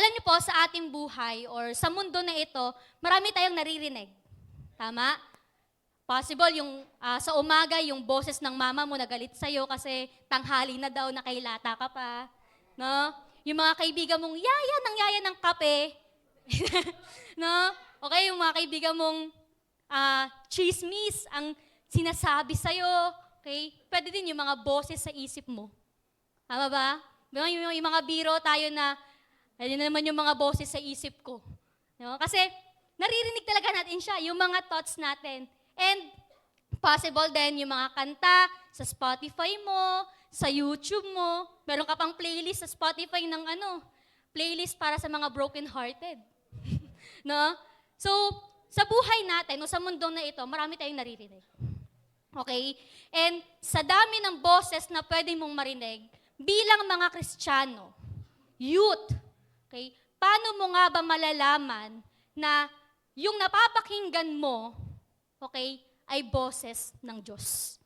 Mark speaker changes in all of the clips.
Speaker 1: Alam niyo po, sa ating buhay or sa mundo na ito, marami tayong naririnig. Tama? Possible yung sa umaga, yung boses ng mama mo nagalit sa'yo kasi tanghali na daw, nakailata ka pa. No? Yung mga kaibigan mong yaya ng kape. No? Okay, yung mga kaibigan mong chismis ang sinasabi sa'yo. Okay? Pwede din yung mga boses sa isip mo. Tama ba? Yung mga biro tayo na, ayun na naman yung mga boses sa isip ko. No? Kasi naririnig talaga natin siya, yung mga thoughts natin. And possible din yung mga kanta sa Spotify mo, sa YouTube mo. Meron ka pang playlist sa Spotify ng playlist para sa mga broken-hearted. No? So, sa buhay natin, o sa mundo na ito, marami tayong naririnig. Okay? And sa dami ng boses na pwede mong marinig, bilang mga Kristiyano, youth, okay, paano mo nga ba malalaman na yung napapakinggan mo, okay, ay boses ng Diyos?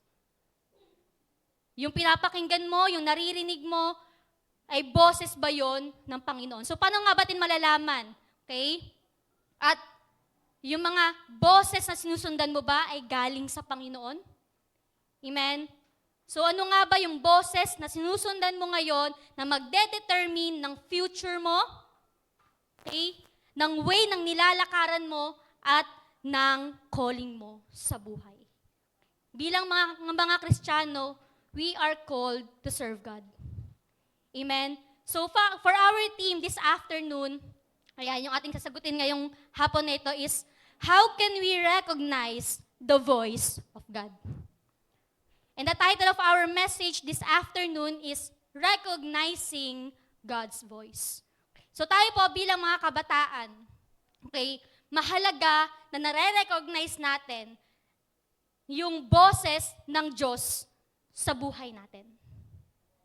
Speaker 1: Yung pinapakinggan mo, yung naririnig mo, ay boses ba yon ng Panginoon? So, paano nga ba natin malalaman? Okay? At yung mga boses na sinusundan mo ba ay galing sa Panginoon? Amen? So, ano nga ba yung boses na sinusundan mo ngayon na magde-determine ng future mo? Okay? Ng way ng nilalakaran mo at ng calling mo sa buhay. Bilang mga Kristiyano, we are called to serve God. Amen? So, for our team this afternoon, ayan, yung ating sasagutin ngayong hapon na ito is, how can we recognize the voice of God? And the title of our message this afternoon is Recognizing God's Voice. So tayo po bilang mga kabataan, okay, mahalaga na nare-recognize natin yung boses ng Diyos sa buhay natin.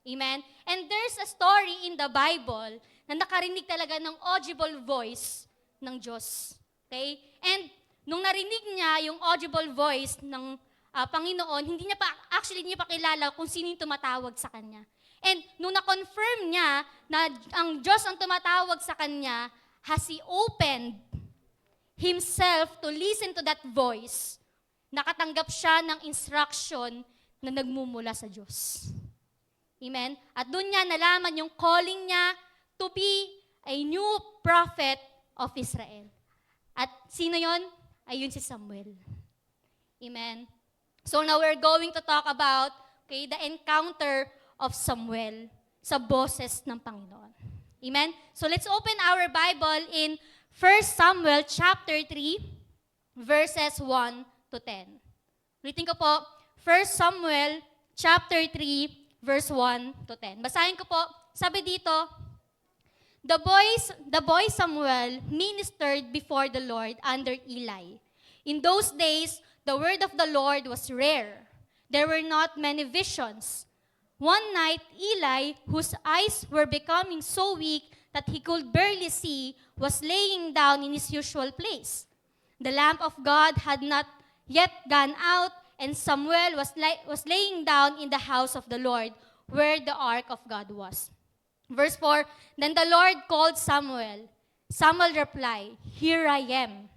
Speaker 1: Amen? And there's a story in the Bible na nakarinig talaga ng audible voice ng Diyos. Okay? And nung narinig niya yung audible voice ng Panginoon, hindi niya pa kilala kung sino yung tumatawag sa kanya. And nung na-confirm niya na ang Diyos ang tumatawag sa kanya, has He opened Himself to listen to that voice, nakatanggap siya ng instruction na nagmumula sa Diyos. Amen? At doon niya nalaman yung calling niya to be a new prophet of Israel. At sino yon? Ayun si Samuel. Amen? So now we're going to talk about the encounter of Samuel sa boses ng Panginoon. Amen? So let's open our Bible in 1 Samuel chapter 3, verses 1 to 10. Ulitin ko po, 1 Samuel chapter 3, verse 1 to 10. Basahin ko po, sabi dito, The boy Samuel ministered before the Lord under Eli. In those days, the word of the Lord was rare. There were not many visions. One night, Eli, whose eyes were becoming so weak that he could barely see, was laying down in his usual place. The lamp of God had not yet gone out, and Samuel was laying down in the house of the Lord, where the ark of God was. Verse 4, Then the Lord called Samuel. Samuel replied, Here I am.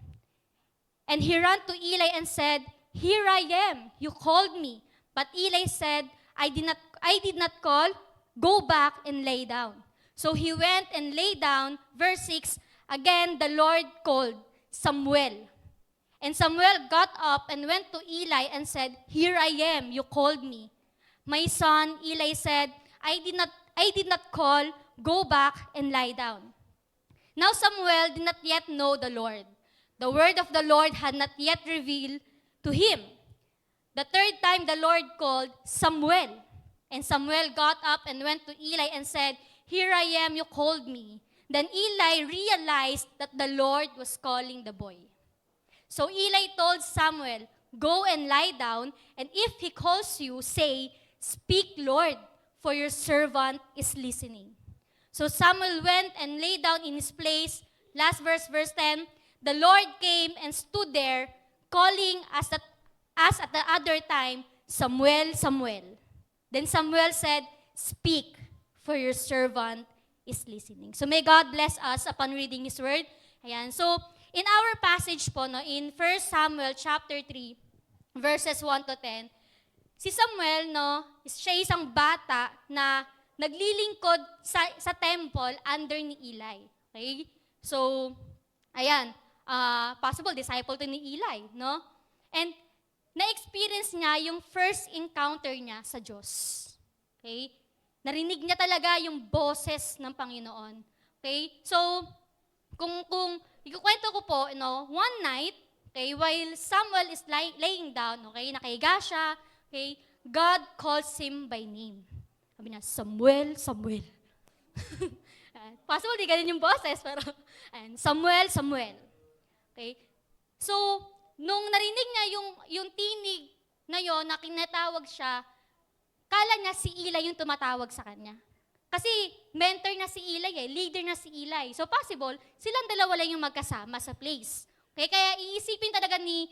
Speaker 1: And he ran to Eli and said, Here I am, you called me. But Eli said, I did not call, go back and lay down. So he went and lay down. Verse 6, again the Lord called Samuel. And Samuel got up and went to Eli and said, Here I am, you called me. My son, Eli said, I did not call, go back and lie down. Now Samuel did not yet know the Lord. The word of the Lord had not yet revealed to him. The third time the Lord called Samuel. And Samuel got up and went to Eli and said, Here I am, you called me. Then Eli realized that the Lord was calling the boy. So Eli told Samuel, Go and lie down, and if he calls you, say, Speak, Lord, for your servant is listening. So Samuel went and lay down in his place. Last verse, verse 10, The Lord came and stood there, calling as at the other time, Samuel, Samuel. Then Samuel said, Speak, for your servant is listening. So may God bless us upon reading His Word. Ayan. So, in our passage po, no, in 1 Samuel chapter 3, verses 1 to 10, si Samuel, no, siya isang bata na naglilingkod sa temple under ni Eli. Okay? So, ayan, possible disciple to ni Eli, no? And na-experience niya yung first encounter niya sa Diyos. Okay? Narinig niya talaga yung boses ng Panginoon. Okay? So, kung ikukwento ko po, one night, okay, while Samuel is laying down, okay, nakahiga siya, okay, God calls him by name. Sabi niya, Samuel, Samuel. Possible di ganun yung boses, pero, Samuel, Samuel. Okay? So, nung narinig niya yung tinig na yon na kinatawag siya, kala niya si Eli yung tumatawag sa kanya. Kasi mentor na si Eli leader na si Eli. So possible, silang dalawa lang yung magkasama sa place. Okay? Kaya iisipin talaga ni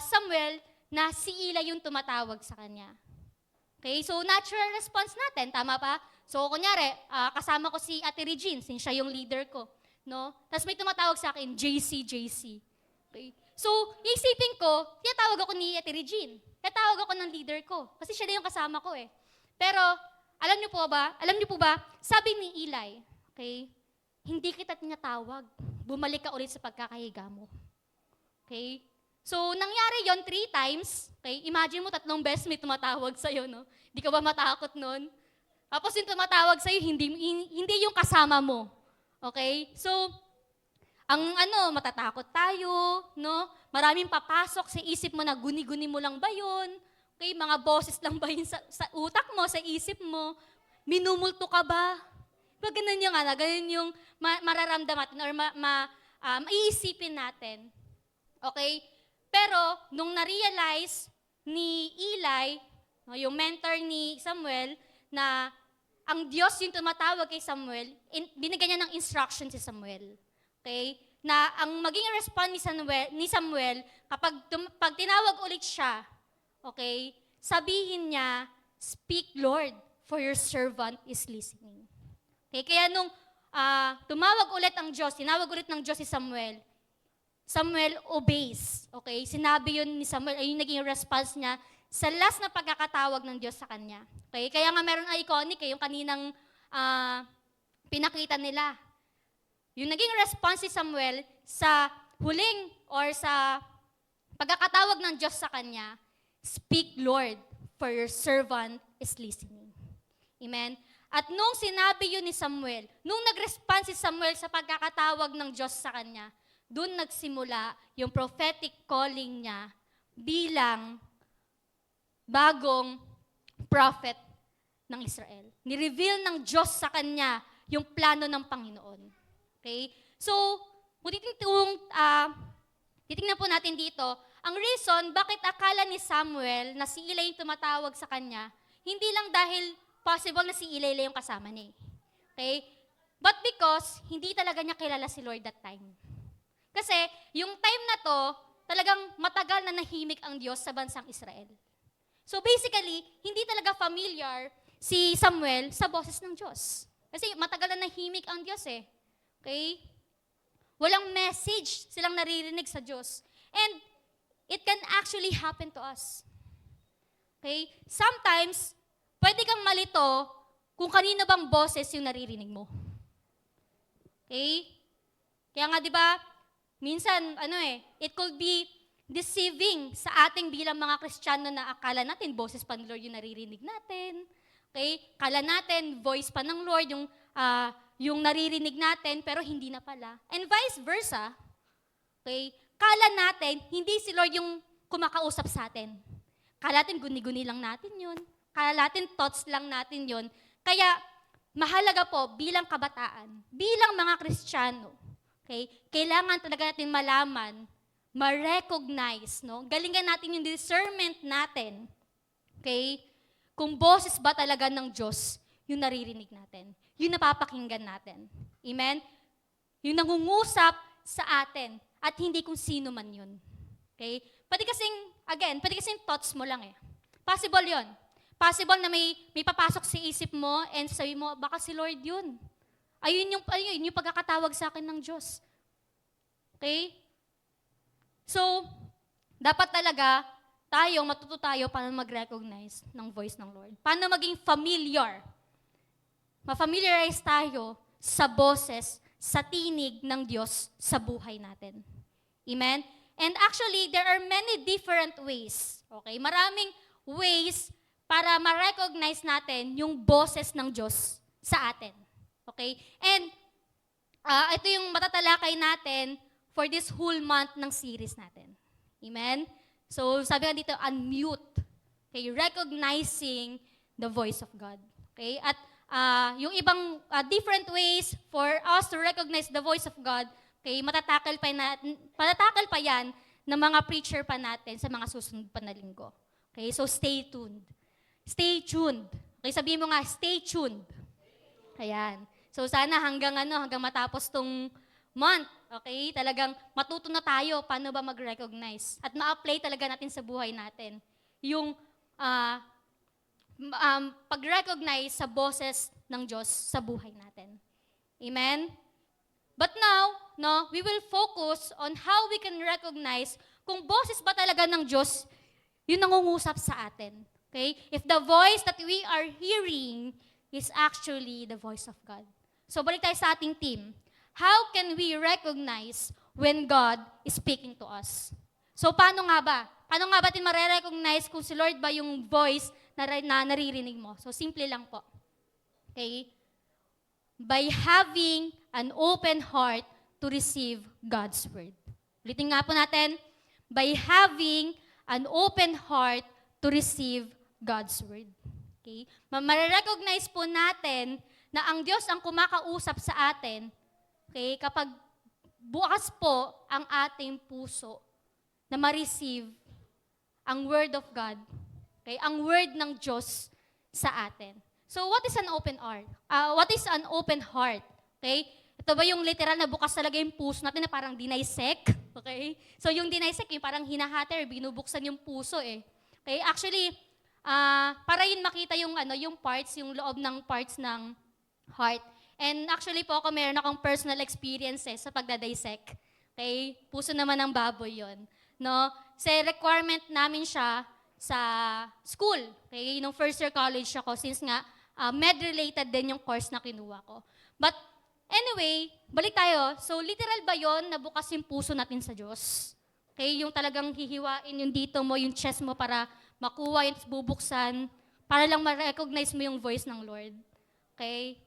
Speaker 1: Samuel na si Eli yung tumatawag sa kanya. Okay? So natural response natin, tama pa? So kunyari, kasama ko si Ate Regine, since siya yung leader ko. No? Tapos may tumatawag sa akin, JC. Okay? So, iisipin ko, tinatawag ako ni Ate Regine. Tinatawag ako ng leader ko. Kasi siya na yung kasama ko eh. Pero, alam niyo po ba, sabi ni Eli, okay, hindi kita tinatawag. Bumalik ka ulit sa pagkakahiga mo. Okay? So, nangyari yon 3 times. Okay? Imagine mo, 3 beses may tumatawag sa'yo, no? Di ka ba matakot nun? Tapos yung tumatawag sa'yo, hindi yung kasama mo. Okay? So, matatakot tayo, no? Maraming papasok sa isip mo na guni-guni mo lang ba yun? Okay, mga boses lang ba yun sa utak mo, sa isip mo? Minumulto ka ba? Diba ganun yung, ganun yung mararamdaman natin or maiisipin natin. Okay? Pero, nung na-realize ni Eli, yung mentor ni Samuel, na ang Diyos yung tumatawag kay Samuel, binigyan niya ng instruction si Samuel. Okay? Na ang maging response ni Samuel, pag tinawag ulit siya, okay, sabihin niya, "Speak, Lord, for your servant is listening." Okay, kaya nung tumawag ulit ang Diyos, tinawag ulit ng Diyos si Samuel, Samuel obeys. Okay, sinabi yun ni Samuel, ay yung naging response niya sa last na pagkakatawag ng Diyos sa kanya. Okay, kaya nga meron iconic, yung kaninang pinakita nila. Yung naging response si Samuel sa huling or sa pagkakatawag ng Diyos sa kanya, "Speak, Lord, for your servant is listening." Amen? At nung sinabi yun ni Samuel, nung nag-respond si Samuel sa pagkakatawag ng Diyos sa kanya, doon nagsimula yung prophetic calling niya bilang bagong prophet ng Israel. Ni-reveal ng Diyos sa kanya yung plano ng Panginoon. Okay? So, kung titingnan po natin dito, ang reason bakit akala ni Samuel na si Eli yung tumatawag sa kanya, hindi lang dahil possible na si Eli yung kasama niya. Okay? But because hindi talaga niya kilala si Lord that time. Kasi yung time na to, talagang matagal na nahimik ang Diyos sa bansang Israel. So basically, hindi talaga familiar si Samuel sa boses ng Diyos. Kasi matagal na nahimik ang Diyos eh. Okay? Walang message silang naririnig sa Diyos. And it can actually happen to us. Okay? Sometimes, pwede kang malito kung kanino bang boses yung naririnig mo. Okay? Kaya nga, di ba, minsan, it could be deceiving sa ating bilang mga Kristiyano na akala natin, boses pa ng Lord yung naririnig natin. Okay? Akala natin, voice pa ng Lord yung naririnig natin, pero hindi na pala. And vice versa, okay? Kala natin, hindi si Lord yung kumakausap sa atin. Kala natin, guni-guni lang natin yun. Kala natin, thoughts lang natin yun. Kaya, mahalaga po, bilang kabataan, bilang mga Kristiyano, okay? Kailangan talaga natin malaman, ma-recognize, no? Galingan natin yung discernment natin, okay? Kung boses ba talaga ng Diyos, yung naririnig natin. Yung napapakinggan natin. Amen? Yung nangungusap sa atin at hindi kung sino man yun. Okay? Pwede kasing thoughts mo lang eh. Possible yon. Possible na may papasok sa isip mo and sabi mo, baka si Lord yun. Ayun yung pagkakatawag sa akin ng Diyos. Okay? So, dapat talaga matuto tayo paano mag-recognize ng voice ng Lord. Paano maging familiar. Ma-familiarize tayo sa boses, sa tinig ng Diyos sa buhay natin. Amen? And actually, there are many different ways. Okay? Maraming ways para ma-recognize natin yung boses ng Diyos sa atin. Okay? And ito yung matatalakay natin for this whole month ng series natin. Amen? So, sabi nga dito, unmute. Okay? Recognizing the voice of God. Okay? At yung ibang different ways for us to recognize the voice of God, okay, matatakal pa yan ng mga preacher pa natin sa mga susunod pa na linggo. Okay? So, stay tuned. Stay tuned. Okay? Sabihin mo nga, stay tuned. Ayan. So, sana hanggang matapos tong month, okay, talagang matuto na tayo paano ba mag-recognize at ma-apply talaga natin sa buhay natin yung pag-recognize sa boses ng Diyos sa buhay natin. Amen? But now, we will focus on how we can recognize kung boses ba talaga ng Diyos yung nangungusap sa atin. Okay? If the voice that we are hearing is actually the voice of God. So, balik tayo sa ating team. How can we recognize when God is speaking to us? So, paano nga ba? Paano nga ba natin marirecognize kung si Lord ba yung voice na naririnig mo? So, simple lang po. Okay? By having an open heart to receive God's word. Ulitin nga po natin. By having an open heart to receive God's word. Okay? Marirecognize po natin na ang Diyos ang kumakausap sa atin. Okay, kapag bukas po ang ating puso na ma-receive ang Word of God, okay, ang Word ng Diyos sa atin. So, what is an open heart? What is an open heart? Okay? Ito ba yung literal na bukas talaga yung puso natin na parang dinaysek? Okay? So, yung dinaysek, yung parang hinahati or binubuksan yung puso eh. Okay? Actually, para yun makita yung, yung parts, yung loob ng parts ng heart. And actually po ako meron akong personal experiences sa pagdadissect. Okay? Puso naman ng baboy yon, no? Kasi requirement namin siya sa school. Okay? Nung first year college ako since nga med-related din yung course na kinuha ko. But anyway, balik tayo. So literal ba yon na bukas yung puso natin sa Diyos? Okay? Yung talagang hihiwain yung dito mo, yung chest mo para makuha yung bubuksan, para lang ma-recognize mo yung voice ng Lord. Okay?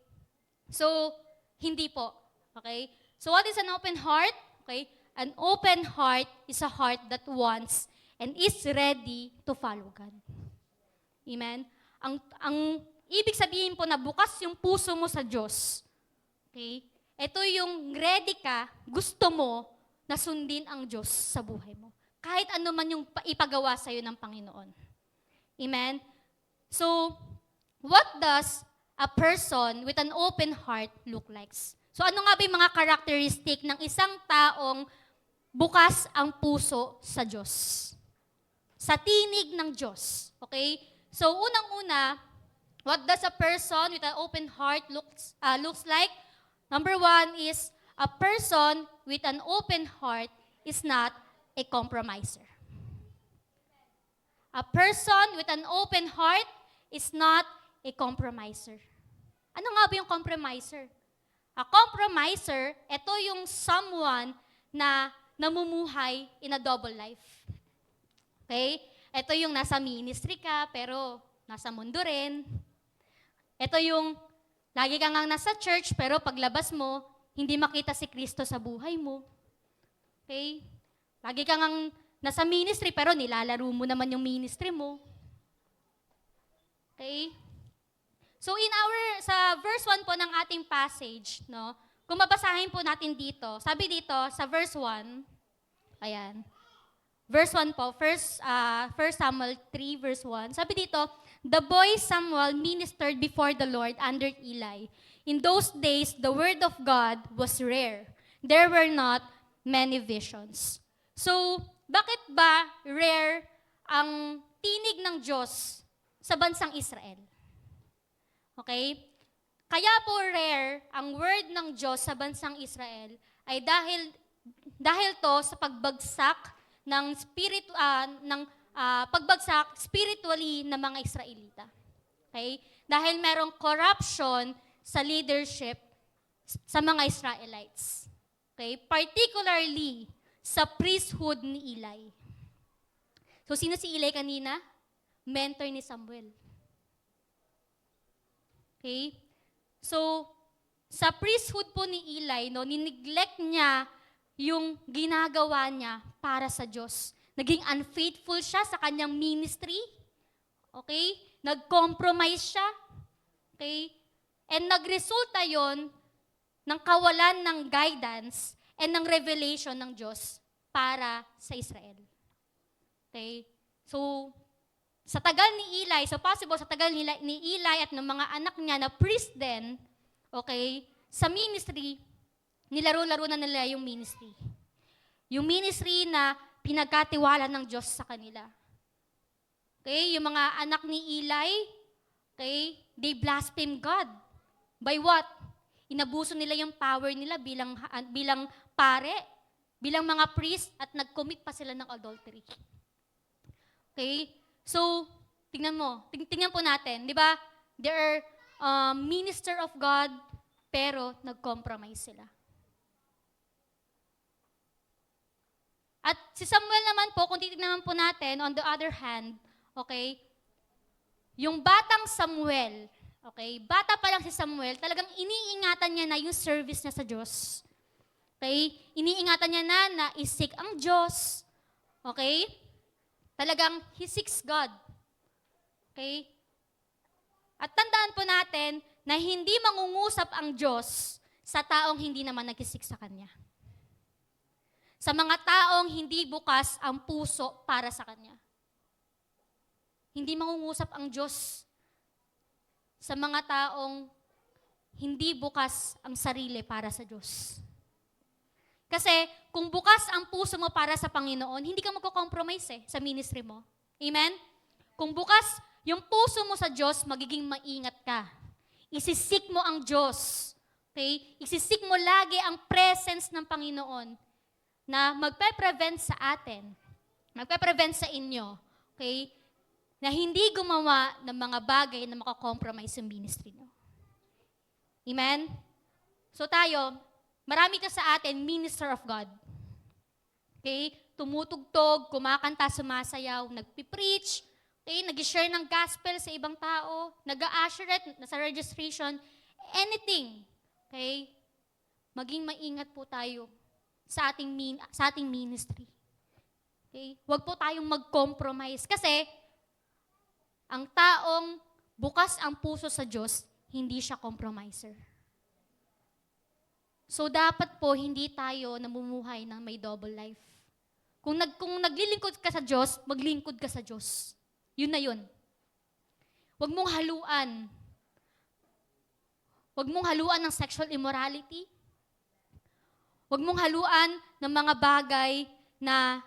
Speaker 1: So, hindi po. Okay? So, what is an open heart? Okay? An open heart is a heart that wants and is ready to follow God. Amen? Ang ibig sabihin po na bukas yung puso mo sa Diyos. Okay? Ito yung ready ka, gusto mo na sundin ang Diyos sa buhay mo. Kahit ano man yung ipagawa sa'yo ng Panginoon. Amen? So, what does a person with an open heart look like? So ano nga ba yung mga characteristic ng isang taong bukas ang puso sa Diyos? Sa tinig ng Diyos. Okay? So unang-una, what does a person with an open heart looks like? Number one is, a person with an open heart is not a compromiser. A person with an open heart is not a compromiser. Ano nga ba yung compromiser? A compromiser, ito yung someone na namumuhay in a double life. Okay? Ito yung nasa ministry ka, pero nasa mundo rin. Ito yung lagi ka ngang nasa church, pero paglabas mo, hindi makita si Kristo sa buhay mo. Okay? Lagi ka ngang nasa ministry, pero nilalaro mo naman yung ministry mo. Okay? So sa verse 1 po ng ating passage, no, kung mabasahin po natin dito, sabi dito sa verse 1, ayan, verse 1 po, 1 Samuel 3 verse 1, sabi dito, the boy Samuel ministered before the Lord under Eli. In those days, the word of God was rare. There were not many visions. So, bakit ba rare ang tinig ng Diyos sa bansang Israel? Okay? Kaya po rare ang word ng Diyos sa bansang Israel ay dahil to sa pagbagsak ng pagbagsak spiritually ng mga Israelita. Okay? Dahil merong corruption sa leadership sa mga Israelites. Okay? Particularly sa priesthood ni Eli. So, sino si Eli kanina? Mentor ni Samuel. Okay? So, sa priesthood po ni Eli, no, nineglect niya yung ginagawa niya para sa Diyos. Naging unfaithful siya sa kanyang ministry. Okay? Nag-compromise siya. Okay? And nagresulta yon ng kawalan ng guidance and ng revelation ng Diyos para sa Israel. Okay? So, sa tagal ni Eli, so possible sa tagal ni Eli at ng mga anak niya na priest din, okay, sa ministry, nilaro-laro na nila yung ministry. Yung ministry na pinagkatiwala ng Diyos sa kanila. Okay, yung mga anak ni Eli, okay, they blaspheme God. By what? Inabuso nila yung power nila bilang pare, bilang mga priest, at nag-commit pa sila ng adultery. Okay? So, tingnan po natin, di ba? They are minister of God, pero nag-compromise sila. At si Samuel naman po, kung titignan po natin, on the other hand, okay, yung batang Samuel, okay, bata pa lang si Samuel, talagang iniingatan niya na yung service niya sa Diyos. Okay? Iniingatan niya na isik ang Diyos. Okay? Talagang he seeks God. Okay? At tandaan po natin na hindi mangungusap ang Diyos sa taong hindi naman nagsisik sa Kanya. Sa mga taong hindi bukas ang puso para sa Kanya. Hindi mangungusap ang Diyos sa mga taong hindi bukas ang sarili para sa Diyos. Kasi kung bukas ang puso mo para sa Panginoon, hindi ka magko-compromise sa ministry mo. Amen? Kung bukas yung puso mo sa Diyos, magiging maingat ka. Isisik mo ang Diyos. Okay? Isisik mo lagi ang presence ng Panginoon na magpe-prevent sa atin, magpe-prevent sa inyo, okay, na hindi gumawa ng mga bagay na makakompromise yung ministry nyo. Amen? So tayo, marami ka sa atin, minister of God. Okay? Tumutugtog, kumakanta, sumasayaw, nagpipreach, okay? Nag-share ng gospel sa ibang tao, nag-a-usherette, nasa registration, anything. Okay? Maging maingat po tayo sa ating ministry. Okay? Huwag po tayong mag-compromise. Kasi, ang taong bukas ang puso sa Diyos, hindi siya compromiser. So, dapat po, hindi tayo namumuhay ng may double life. Kung naglilingkod ka sa Diyos, maglingkod ka sa Diyos. Yun na yun. Huwag mong haluan. Huwag mong haluan ng sexual immorality. Huwag mong haluan ng mga bagay na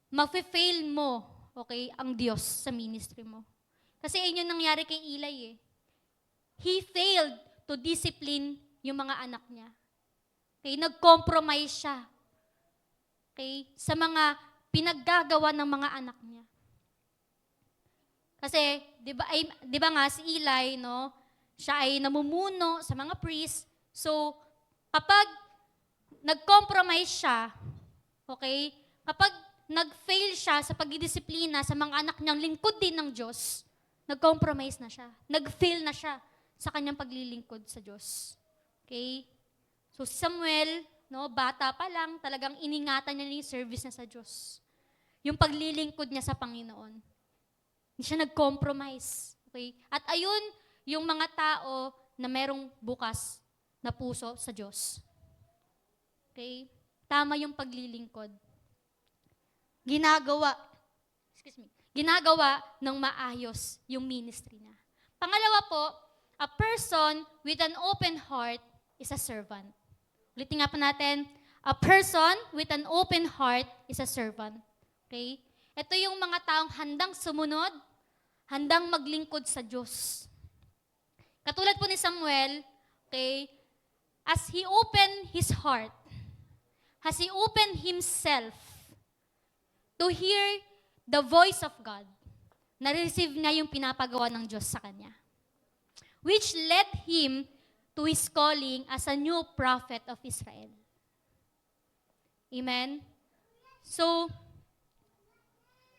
Speaker 1: mafe-fail mo, okay, ang Diyos sa ministry mo. Kasi yun yung nangyari kay Eli eh. He failed to discipline yung mga anak niya. Okay, nag-compromise siya. Okay, sa mga pinaggagawa ng mga anak niya. Kasi, di ba nga si Eli, no, siya ay namumuno sa mga priest. So, kapag nag-compromise siya, okay, kapag nag-fail siya sa pagdidisiplina sa mga anak niyang lingkod din ng Diyos, nag-compromise na siya. Nag-fail na siya sa kanyang paglilingkod sa Diyos. Okay? So, si Samuel, no, bata pa lang, talagang iningatan niya yung service niya sa Diyos. Yung paglilingkod niya sa Panginoon. Hindi siya nag-compromise. Okay? At ayun, yung mga tao na merong bukas na puso sa Diyos. Okay? Tama yung paglilingkod. Ginagawa ng maayos yung ministry niya. Pangalawa po, a person with an open heart is a servant. Ulitin nga po natin, a person with an open heart is a servant. Okay? Ito yung mga taong handang sumunod, handang maglingkod sa Diyos. Katulad po ni Samuel, Okay? As he opened his heart, as he opened himself to hear the voice of God, na-receive niya yung pinapagawa ng Diyos sa kanya. Which led him to his calling as a new prophet of Israel. Amen? So,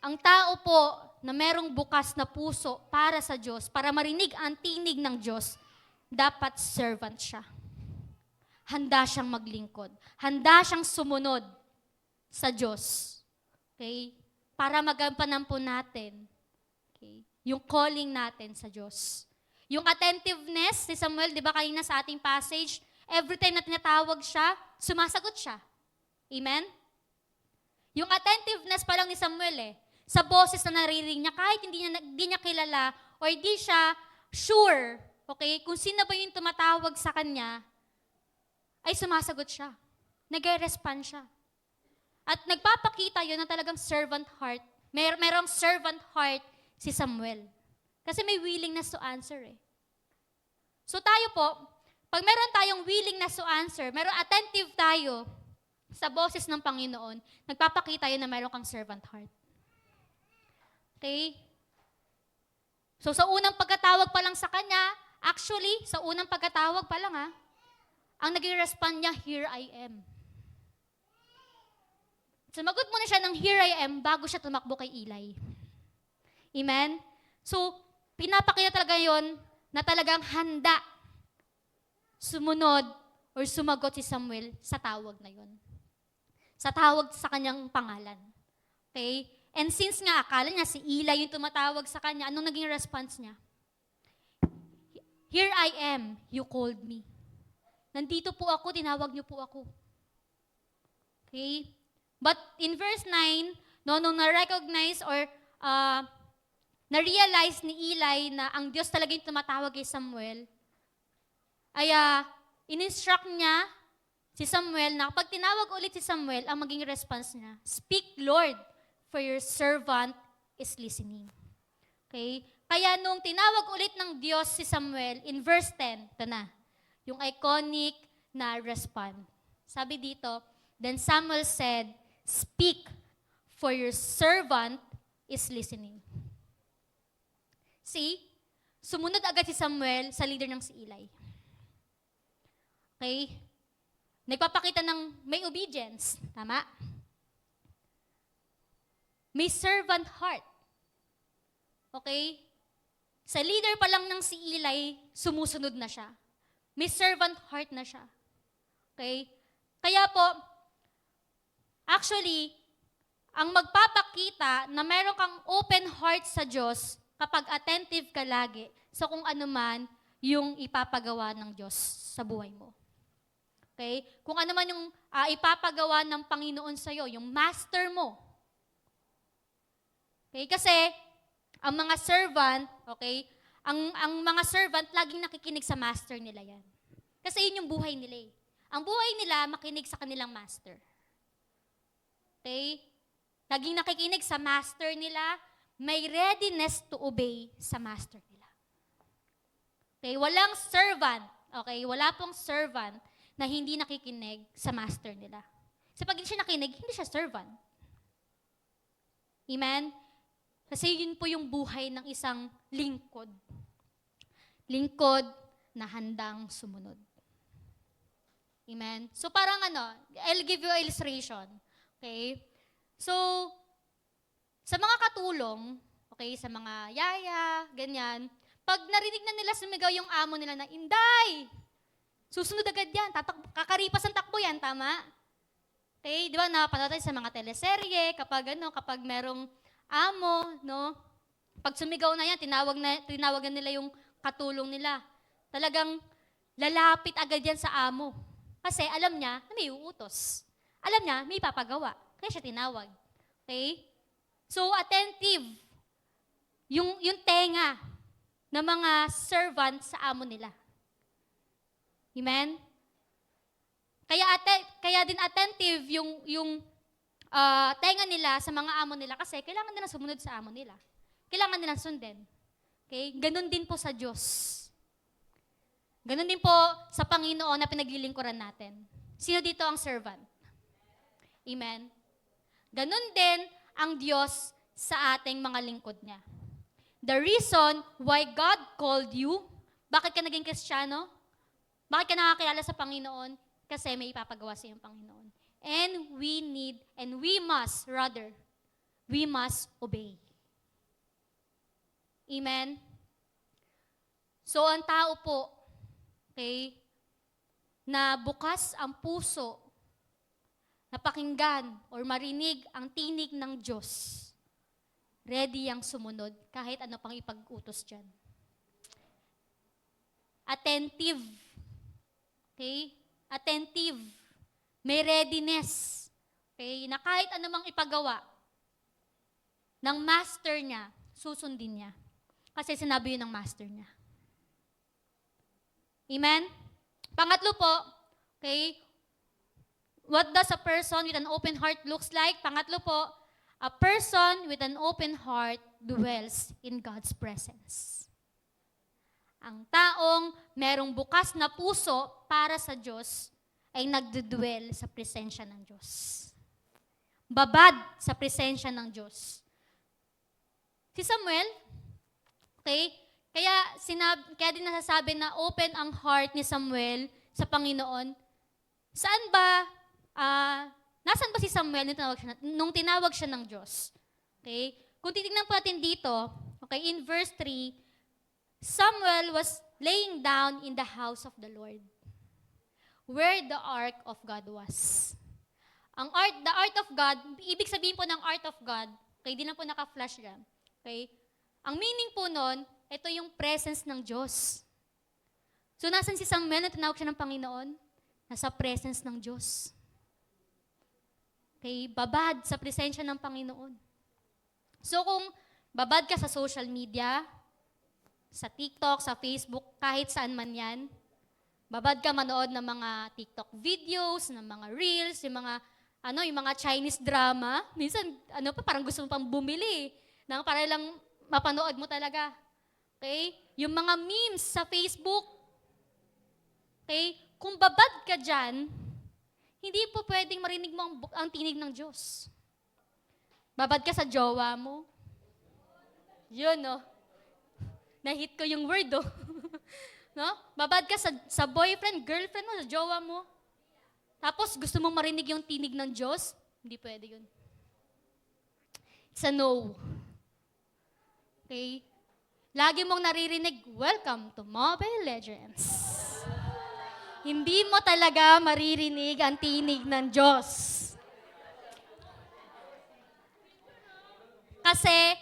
Speaker 1: ang tao po na merong bukas na puso para sa Diyos, para marinig ang tinig ng Diyos, dapat servant siya. Handa siyang maglingkod. Handa siyang sumunod sa Diyos. Okay? Para magampanan po natin, okay, yung calling natin sa Diyos. Yung attentiveness ni Samuel, di ba kanina sa ating passage, every time na tinatawag siya, sumasagot siya. Amen? Yung attentiveness pa lang ni Samuel sa boses na naririnig niya, kahit hindi niya kilala o hindi siya sure, okay, kung sino ba yung tumatawag sa kanya, ay sumasagot siya. Nag-respond siya. At nagpapakita yun na talagang servant heart. Merong servant heart si Samuel. Kasi may willingness to answer So tayo po, pag meron tayong willingness to answer, meron attentive tayo sa boses ng Panginoon, nagpapakita yun na meron kang servant heart. Okay? So sa unang pagkatawag pa lang sa kanya, actually, sa unang pagkatawag pa lang ang naging respond niya, here I am. Sumagot muna siya ng here I am bago siya tumakbo kay Eli. Amen? So, pinapakita talaga yon na talagang handa sumunod or sumagot si Samuel sa tawag na yon. Sa tawag sa kanyang pangalan. Okay? And since nga akala niya si Eli yung tumatawag sa kanya, anong naging response niya? Here I am, you called me. Nandito po ako, tinawag niyo po ako. Okay? But in verse 9, nung na-recognize or na-realize ni Eli na ang Diyos talaga yung tumatawag kay Samuel, ay in-instruct niya si Samuel na kapag tinawag ulit si Samuel, ang maging response niya, speak, Lord, for your servant is listening. Okay? Kaya nung tinawag ulit ng Diyos si Samuel, in verse 10, ito na, yung iconic na respond. Sabi dito, then Samuel said, speak, for your servant is listening. See, sumunod agad si Samuel sa leader ng si Eli. Okay? Nagpapakita ng may obedience. Tama? May servant heart. Okay? Sa leader pa lang ng si Eli, sumusunod na siya. May servant heart na siya. Okay? Kaya po, actually, ang magpapakita na meron kang open heart sa Diyos kapag attentive ka lagi sa kung ano man yung ipapagawa ng Diyos sa buhay mo. Okay? Kung ano man yung ipapagawa ng Panginoon sa'yo, yung master mo. Okay? Kasi, ang mga servant, okay, ang mga servant, laging nakikinig sa master nila yan. Kasi yun yung buhay nila Ang buhay nila, makinig sa kanilang master. Okay? Laging nakikinig sa master nila, may readiness to obey sa master nila. Okay? Walang servant, okay? Wala pong servant na hindi nakikinig sa master nila. Kasi pag hindi siya nakinig, hindi siya servant. Amen? Kasi yun po yung buhay ng isang lingkod. Lingkod na handang sumunod. Amen? So parang I'll give you an illustration. Okay? So, sa mga katulong, okay, sa mga yaya, ganyan, pag narinig na nila sumigaw yung amo nila na, Inday! Susunod agad yan. Kakaripas ang takbo yan, tama? Okay? Di ba, napanood tayo sa mga teleserye, kapag merong amo, no? Pag sumigaw na yan, tinawag na nila yung katulong nila. Talagang lalapit agad yan sa amo. Kasi alam niya na may uutos. Alam niya, may papagawa. Kaya siya tinawag. Okay? So, attentive. Yung tenga ng mga servant sa amo nila. Amen? Kaya din attentive yung tenga nila sa mga amo nila kasi kailangan nila sumunod sa amo nila. Kailangan nila sundin. Okay? Ganon din po sa Diyos. Ganon din po sa Panginoon na pinaglilingkuran natin. Sino dito ang servant? Amen? Ganon din ang Diyos sa ating mga lingkod niya. The reason why God called you, bakit ka naging Kristiyano? Bakit ka nakakilala sa Panginoon? Kasi may ipapagawa sa iyong Panginoon. And we must obey. Amen? So, ang tao po, okay, na bukas ang puso, na pakinggan or marinig ang tinig ng Diyos, ready ang sumunod kahit ano pang ipag-utos dyan. Attentive. Okay? Attentive. May readiness. Okay? Na kahit ano mang ipagawa ng master niya, susundin niya. Kasi sinabi yun ng master niya. Amen? Pangatlo po, okay, what does a person with an open heart looks like? Pangatlo po, a person with an open heart dwells in God's presence. Ang taong merong bukas na puso para sa Diyos ay nagdudwell sa presensya ng Diyos. Babad sa presensya ng Diyos. Si Samuel, okay, kaya din nasasabi na open ang heart ni Samuel sa Panginoon. Nasaan ba si Samuel nung tinawag siya ng Diyos? Okay? Kung titignan po natin dito, okay, in verse 3, Samuel was laying down in the house of the Lord, where the ark of God was. The ark of God, ibig sabihin po ng ark of God, okay, di lang po naka-flash yan. Okay? Ang meaning po nun, ito yung presence ng Diyos. So, nasan si Samuel na tinawag siya ng Panginoon? Nasa presence ng Diyos. Okay? Babad sa presensya ng Panginoon. So, kung babad ka sa social media, sa TikTok, sa Facebook, kahit saan man yan, babad ka manood ng mga TikTok videos, ng mga reels, yung mga Chinese drama. Minsan, parang gusto mo pang bumili. Para lang mapanood mo talaga. Okay? Yung mga memes sa Facebook. Okay? Kung babad ka dyan, hindi po pwedeng marinig mo ang tinig ng Diyos. Babad ka sa jowa mo. Yun, no? Na-hit ko yung word, oh. No? Babad ka sa boyfriend, girlfriend mo, sa jowa mo. Tapos gusto mong marinig yung tinig ng Diyos, hindi pwede yun. It's a no. Okay? Lagi mong naririnig, welcome to Mobile Legends. Hindi mo talaga maririnig ang tinig ng Diyos. Kasi,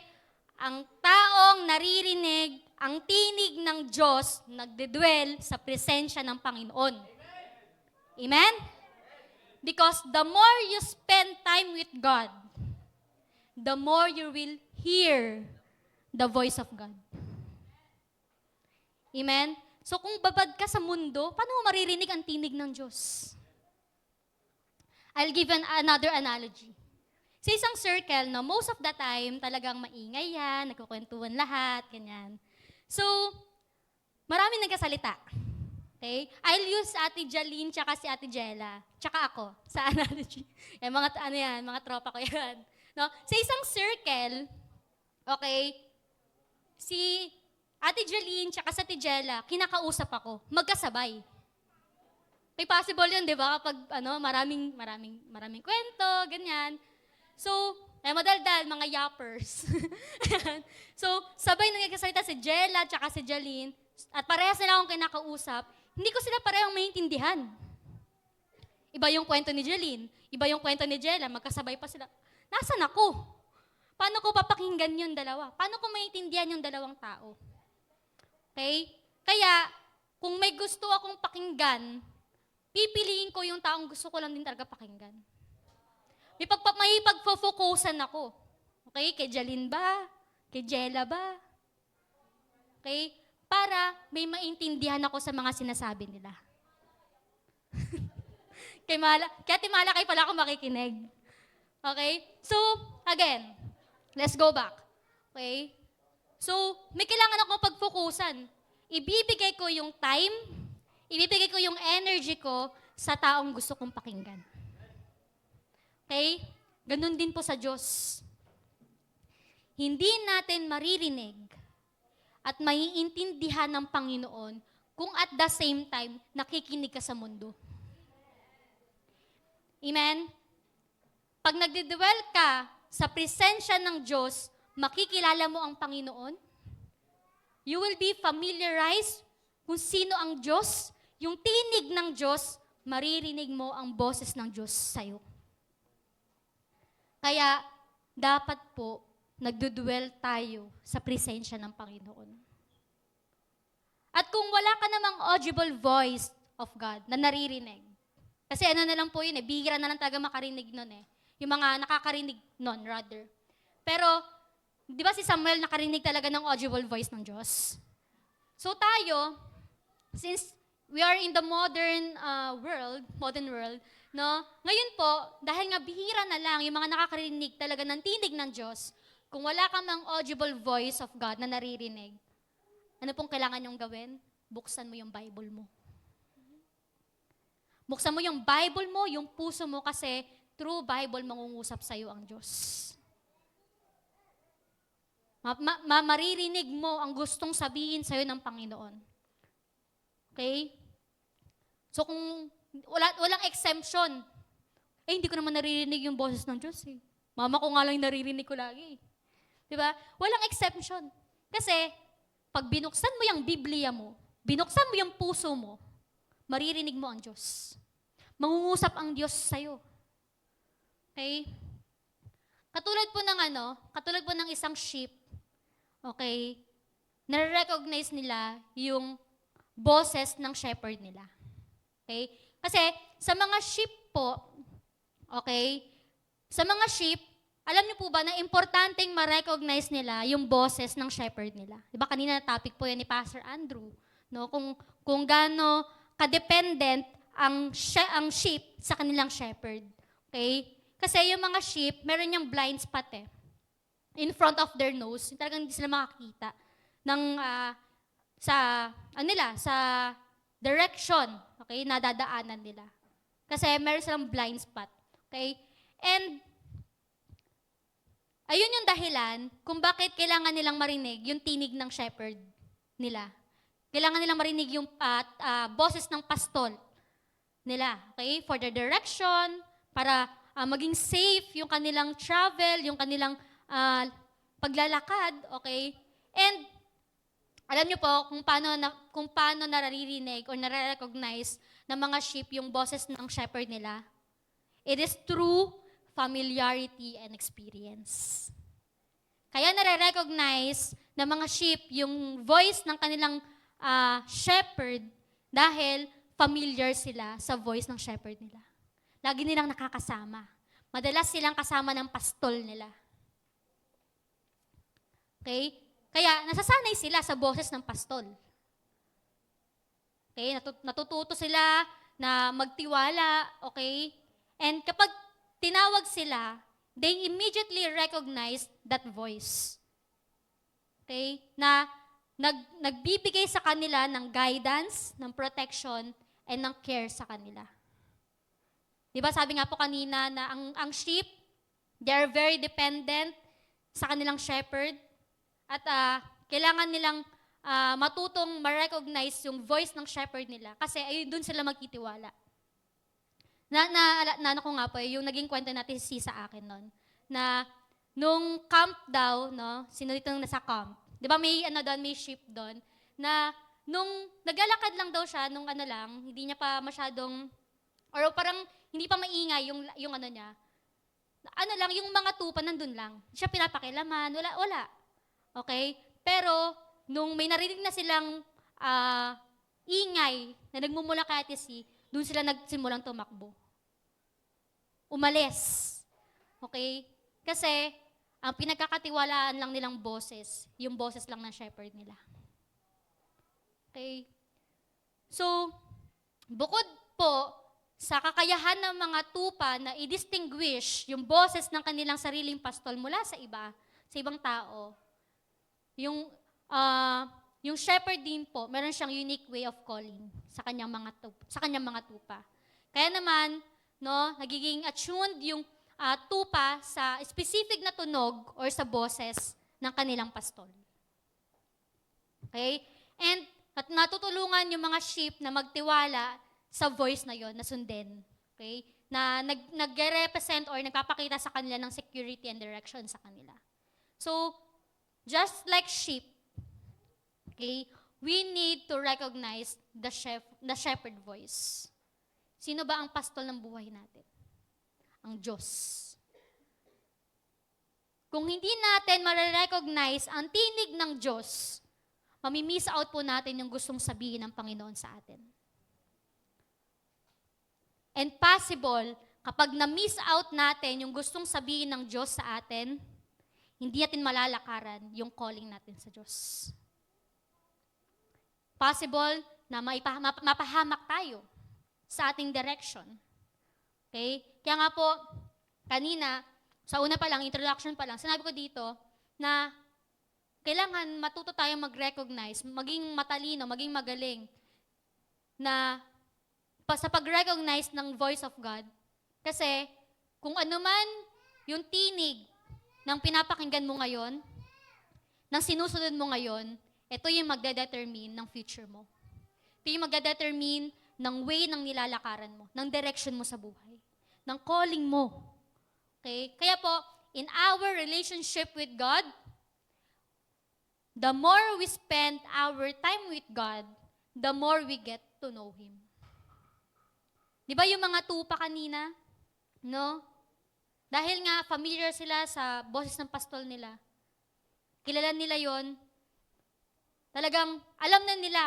Speaker 1: ang taong naririnig ang tinig ng Diyos, nagdedwell sa presensya ng Panginoon. Amen? Because the more you spend time with God, the more you will hear the voice of God. Amen? So kung babad ka sa mundo, paano mo maririnig ang tinig ng Diyos? I'll give another analogy. Sa isang circle, no, most of the time, talagang maingay yan, nagkukwentuhan lahat, ganyan. So, maraming nagkasalita. Okay? I'll use Ate Jaline tsaka si Ate Jella, tsaka ako, sa analogy. Yan, mga tropa ko yan. No? Sa isang circle, okay, si Ate Jaline tsaka sa Ate Jella, kinakausap ako, magkasabay. May possible yun, di ba? Kapag maraming kwento, ganyan. So, madaldal, mga yappers. So, sabay nagkasalita si Jella tsaka si Jaline, at parehas nila akong kinakausap, hindi ko sila parehong maintindihan. Iba yung kwento ni Jaline, iba yung kwento ni Jella, magkasabay pa sila. Nasaan ako? Paano ko papakinggan yung dalawa? Paano ko maintindihan yung dalawang tao? Okay? Kaya, kung may gusto akong pakinggan, pipiliin ko yung taong gusto ko lang din talaga pakinggan. May pagpo-focusan ako. Okay? Kay Jaline ba? Kay Jella ba? Okay? Para may maintindihan ako sa mga sinasabi nila. Kaya timalakay pala ako makikinig. Okay? So, again, let's go back. Okay? So, may kailangan akong pagfokusan. Ibibigay ko yung time, ibibigay ko yung energy ko sa taong gusto kong pakinggan. Okay? Ganun din po sa Diyos. Hindi natin maririnig at maiintindihan ng Panginoon kung at the same time nakikinig ka sa mundo. Amen? Pag nagdidwell ka sa presensya ng Diyos, makikilala mo ang Panginoon. You will be familiarized kung sino ang Diyos. Yung tinig ng Diyos, maririnig mo ang boses ng Diyos sa'yo. Kaya, dapat po, nagdudwell tayo sa presensya ng Panginoon. At kung wala ka namang audible voice of God na naririnig, kasi ano na lang po yun bihira na lang talaga makarinig nun yung mga nakakarinig nun, rather. Pero, di ba si Samuel nakarinig talaga ng audible voice ng Diyos? So tayo, since we are in the modern world, no? Ngayon po, dahil nga bihira na lang yung mga nakakarinig talaga ng tinig ng Diyos, kung wala ka mang audible voice of God na naririnig, ano pong kailangan nyong gawin? Buksan mo yung Bible mo. Buksan mo yung Bible mo, yung puso mo, kasi through Bible mangungusap sa'yo ang Diyos. Maririnig mo ang gustong sabihin sa'yo ng Panginoon. Okay? So kung walang exemption, hindi ko naman naririnig yung boses ng Diyos Mama ko nga lang yung naririnig ko lagi. Diba? Walang exception. Kasi, pag binuksan mo yung Biblia mo, binuksan mo yung puso mo, maririnig mo ang Diyos. Mangungusap ang Diyos sa'yo. Okay? Katulad po ng isang sheep, okay, nare-recognize nila yung boses ng shepherd nila. Okay? Kasi sa mga sheep po, okay, sa mga sheep, alam niyo po ba na importanteng ma-recognize nila yung boses ng shepherd nila? Diba kanina na topic po yan ni Pastor Andrew, no? Kung gaano ka-dependent ang sheep sa kanilang shepherd. Okay? Kasi yung mga sheep, meron yung blind spot in front of their nose. Talagang hindi sila makakita ng sa direction, okay, na dadaanan nila. Kasi meron silang blind spot. Okay? And ayun yung dahilan kung bakit kailangan nilang marinig yung tinig ng shepherd nila. Kailangan nilang marinig yung boses ng pastol nila. Okay? For their direction, para maging safe yung kanilang travel, yung kanilang paglalakad. Okay? And alam niyo po kung paano naririnig or nare-recognize ng mga sheep yung boses ng shepherd nila. It is through familiarity and experience. Kaya nare-recognize ng mga sheep yung voice ng kanilang shepherd dahil familiar sila sa voice ng shepherd nila. Lagi nilang nakakasama. Madalas silang kasama ng pastol nila. Okay? Kaya nasasanay sila sa boses ng pastol. Okay? Natututo sila na magtiwala. Okay? And kapag tinawag sila, they immediately recognize that voice. Okay? Na nagbibigay sa kanila ng guidance, ng protection, and ng care sa kanila. Diba sabi nga po kanina na ang sheep, they are very dependent sa kanilang shepherd at kailangan nilang matutong ma-recognize yung voice ng shepherd nila kasi ayun dun sila magtitiwala. Na ko nga po, yung naging kwento natin sa akin nun, na nung camp daw, no, sino dito nasa camp, di ba may sheep doon, na nung naglalakad lang daw siya, nung hindi niya pa masyadong, or parang hindi pa maingay yung niya, yung mga tupa nandun lang. Siya pinapakilaman, wala. Okay? Pero, nung may narinig na silang ingay na nagmumula kay Ate C, doon sila nagsimulang tumakbo. Umalis. Okay? Kasi, ang pinagkakatiwalaan lang nilang boses, yung boses lang ng shepherd nila. Okay? So, bukod po sa kakayahan ng mga tupa na i-distinguish yung boses ng kanilang sariling pastol mula sa ibang tao, yung yung shepherd din po, meron siyang unique way of calling sa kanyang mga tupa. Kaya naman, no, nagiging attuned yung tupa sa specific na tunog or sa boses ng kanilang pastol. Okay? And at natutulungan yung mga sheep na magtiwala sa voice na yon na sundin. Okay? Na nag-represent or nagpapakita sa kanila ng security and direction sa kanila. So, just like sheep, okay, we need to recognize the shepherd voice. Sino ba ang pastol ng buhay natin? Ang Diyos. Kung hindi natin ma-recognize ang tinig ng Diyos, mamimiss out po natin yung gustong sabihin ng Panginoon sa atin. And possible, kapag na-miss out natin yung gustong sabihin ng Diyos sa atin, hindi natin malalakaran yung calling natin sa Diyos. Possible na mapahamak tayo sa ating direction. Okay? Kaya nga po, kanina, sa una pa lang, introduction pa lang, sinabi ko dito na kailangan matuto tayong mag-recognize, maging matalino, maging magaling na sa pag-recognize ng voice of God. Kasi kung ano man yung tinig ng pinapakinggan mo ngayon, ng sinusunod mo ngayon, ito yung magdedetermine ng future mo. Ito yung magdedetermine ng way ng nilalakaran mo, ng direction mo sa buhay, ng calling mo. Okay? Kaya po, in our relationship with God, the more we spend our time with God, the more we get to know Him. Di ba yung mga tupa kanina? No? Dahil nga familiar sila sa boses ng pastol nila. Kilala nila yon. Talagang alam na nila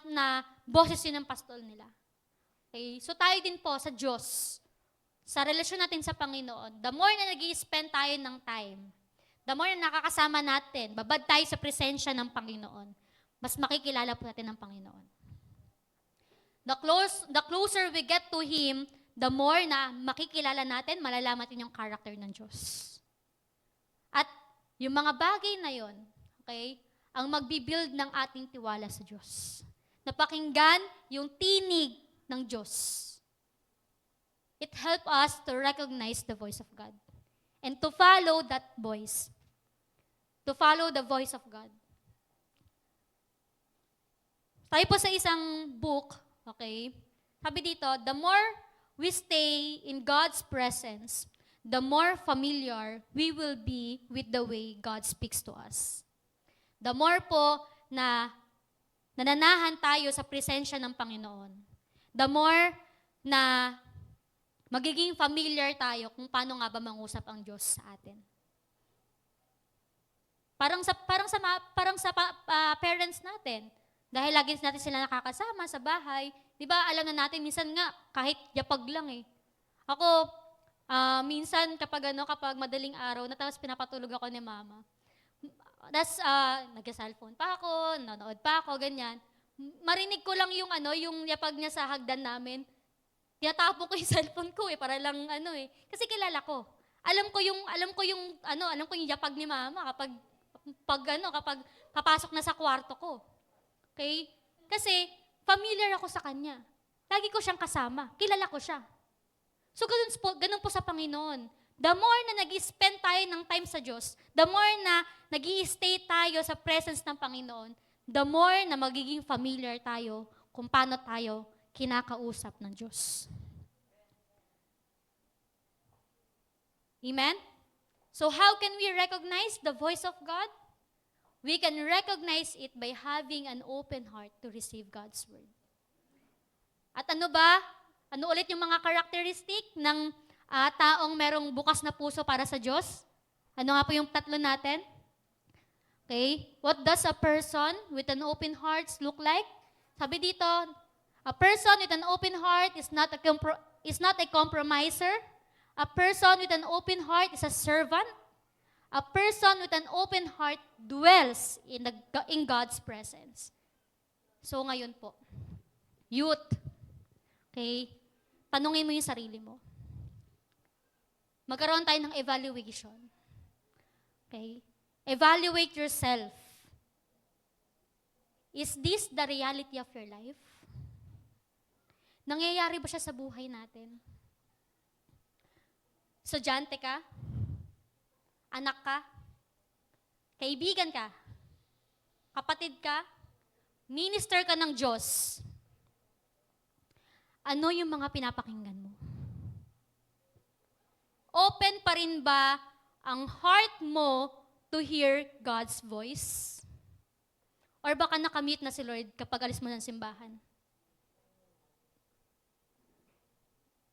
Speaker 1: na boses yun ng pastol nila. Okay? So tayo din po sa Diyos, sa relasyon natin sa Panginoon, the more na nag-i-spend tayo ng time, the more na nakakasama natin, babad tayo sa presensya ng Panginoon, mas makikilala po natin ang Panginoon. The closer we get to Him, the more na makikilala natin, malalaman natin yung character ng Diyos. At yung mga bagay na yon, okay, ang magbibuild ng ating tiwala sa Diyos. Napakinggan yung tinig ng Diyos. It helps us to recognize the voice of God and to follow that voice. To follow the voice of God. Tayo po sa isang book, okay, sabi dito, the more we stay in God's presence, the more familiar we will be with the way God speaks to us. The more po na nananahan tayo sa presensya ng Panginoon, the more na magiging familiar tayo kung paano nga ba mangusap ang Diyos sa atin. Parang sa parents natin, dahil lagi natin sila nakakasama sa bahay, di ba alam na natin, minsan nga, kahit yapag lang eh. Ako, minsan kapag madaling araw, tapos pinapatulog ako ni mama, tapos nag-cellphone pa ako, nanonood pa ako, ganyan. Marinig ko lang yung yapag niya sa hagdan namin. Tinatapon ko yung cellphone ko para lang kasi kilala ko. Alam ko yung yapag ni mama kapag papasok na sa kwarto ko. Okay? Kasi familiar ako sa kanya. Lagi ko siyang kasama. Kilala ko siya. So ganun po sa Panginoon. The more na nag-spend tayo ng time sa Diyos, the more na nag-i-stay tayo sa presence ng Panginoon, the more na magiging familiar tayo kung paano tayo kinakausap ng Diyos. Amen? So how can we recognize the voice of God? We can recognize it by having an open heart to receive God's word. At ano ulit yung mga characteristic ng taong merong bukas na puso para sa Diyos? Ano nga po yung tatlo natin? Okay? What does a person with an open heart look like? Sabi dito, a person with an open heart is not a compromiser. A person with an open heart is a servant. A person with an open heart dwells in God's presence. So ngayon po, youth, okay, tanungin mo yung sarili mo. Magkaroon tayo ng evaluation. Okay? Evaluate yourself. Is this the reality of your life? Nangyayari ba siya sa buhay natin? Estudyante ka? Anak ka? Kaibigan ka? Kapatid ka? Minister ka ng Diyos? Ano yung mga pinapakinggan mo? Open pa rin ba ang heart mo to hear God's voice? Or baka nakamute na si Lord kapag alis mo ng simbahan?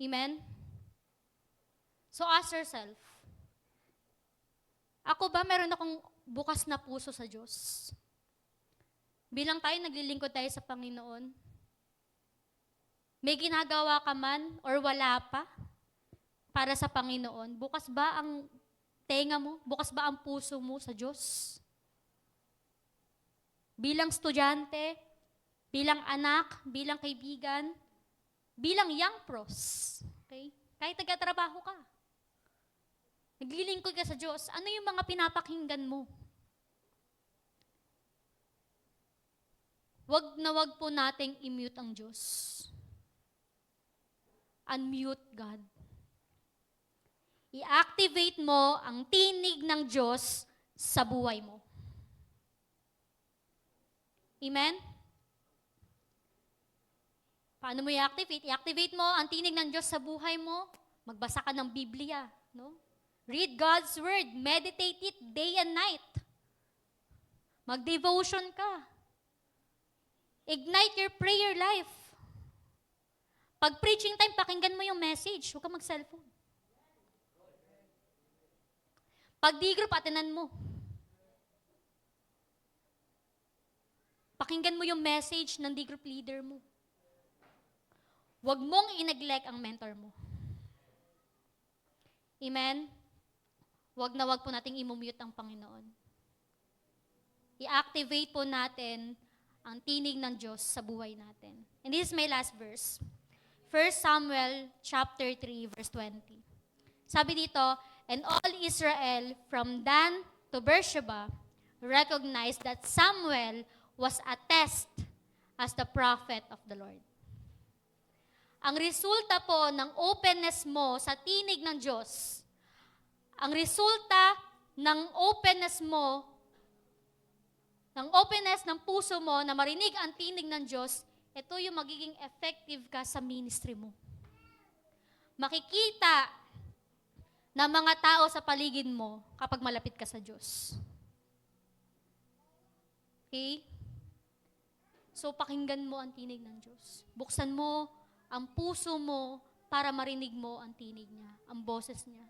Speaker 1: Amen? So ask yourself, ako ba meron akong bukas na puso sa Diyos? Bilang tayo, naglilingkod tayo sa Panginoon, may ginagawa ka man or wala pa para sa Panginoon, bukas ba ang tenga mo? Bukas ba ang puso mo sa Diyos? Bilang estudyante, bilang anak, bilang kaibigan, bilang young pros, okay? Kahit nagtatrabaho ka, naglilingkod ka sa Diyos, ano yung mga pinapakinggan mo? Wag na wag po nating i-mute ang Diyos. Unmute God. I-activate mo ang tinig ng Diyos sa buhay mo. Amen? Paano mo i-activate? I-activate mo ang tinig ng Diyos sa buhay mo. Magbasa ka ng Biblia. No? Read God's Word. Meditate it day and night. Mag-devotion ka. Ignite your prayer life. Pag preaching time, pakinggan mo yung message. Huwag ka mag-cellphone. Pag D-group, atinan mo. Pakinggan mo yung message ng D-group leader mo. Huwag mong i-neglect ang mentor mo. Amen? Huwag na huwag po nating i-mute ang Panginoon. I-activate po natin ang tinig ng Diyos sa buhay natin. And this is my last verse. 1 Samuel chapter 3, verse 20. Sabi dito, and all Israel from Dan to Beersheba recognized that Samuel was attested as the prophet of the Lord. Ang resulta po ng openness mo sa tinig ng Diyos, ang resulta ng openness mo, ng openness ng puso mo na marinig ang tinig ng Diyos, ito yung magiging effective ka sa ministry mo. Makikita ng mga tao sa paligid mo kapag malapit ka sa Diyos. Okay? So, pakinggan mo ang tinig ng Diyos. Buksan mo ang puso mo para marinig mo ang tinig niya, ang boses niya.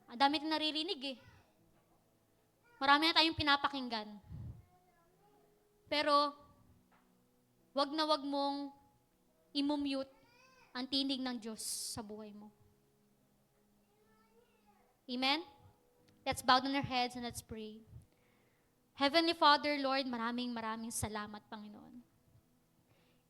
Speaker 1: Ang dami natin naririnig eh. Marami na tayong pinapakinggan. Pero, wag na wag mong i-mute ang tinig ng Diyos sa buhay mo. Amen? Let's bow down our heads and let's pray. Heavenly Father, Lord, maraming salamat, Panginoon.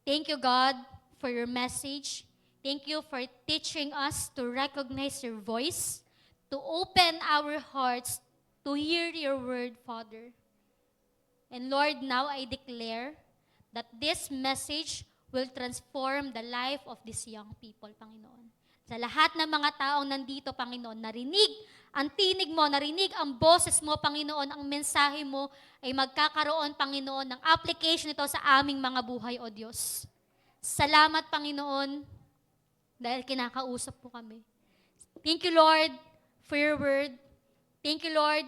Speaker 1: Thank you, God, for your message. Thank you for teaching us to recognize your voice, to open our hearts to hear your word, Father. And Lord, now I declare that this message will transform the life of these young people, Panginoon. Sa lahat ng mga taong nandito, Panginoon, narinig ang tinig mo, narinig ang boses mo, Panginoon, ang mensahe mo ay magkakaroon, Panginoon, ng application ito sa aming mga buhay, O Diyos. Salamat, Panginoon, dahil kinakausap po kami. Thank you, Lord, for your word. Thank you, Lord,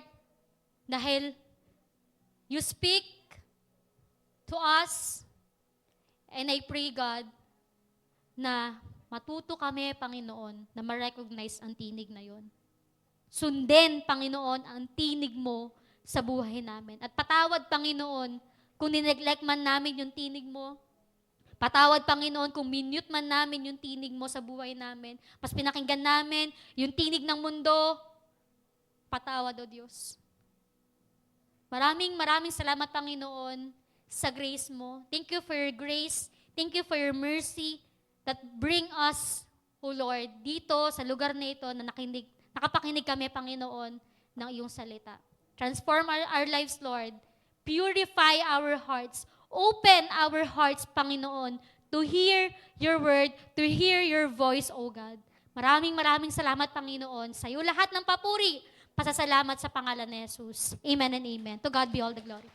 Speaker 1: dahil you speak to us. And I pray, God, na matuto kami, Panginoon, na ma-recognize ang tinig na yon. Sundin, Panginoon, ang tinig mo sa buhay namin. At patawad, Panginoon, kung nineglect man namin yung tinig mo. Patawad, Panginoon, kung minute man namin yung tinig mo sa buhay namin. Mas pinakinggan namin yung tinig ng mundo. Patawad, O Diyos. Maraming salamat, Panginoon, sa grace mo. Thank you for your grace. Thank you for your mercy that bring us, O Lord, dito sa lugar na ito na nakapakinig kami, Panginoon, ng iyong salita. Transform our lives, Lord. Purify our hearts. Open our hearts, Panginoon, to hear your word, to hear your voice, O God. Maraming salamat, Panginoon. Sa iyo lahat ng papuri, pasasalamat sa pangalan ni Jesus. Amen and amen. To God be all the glory.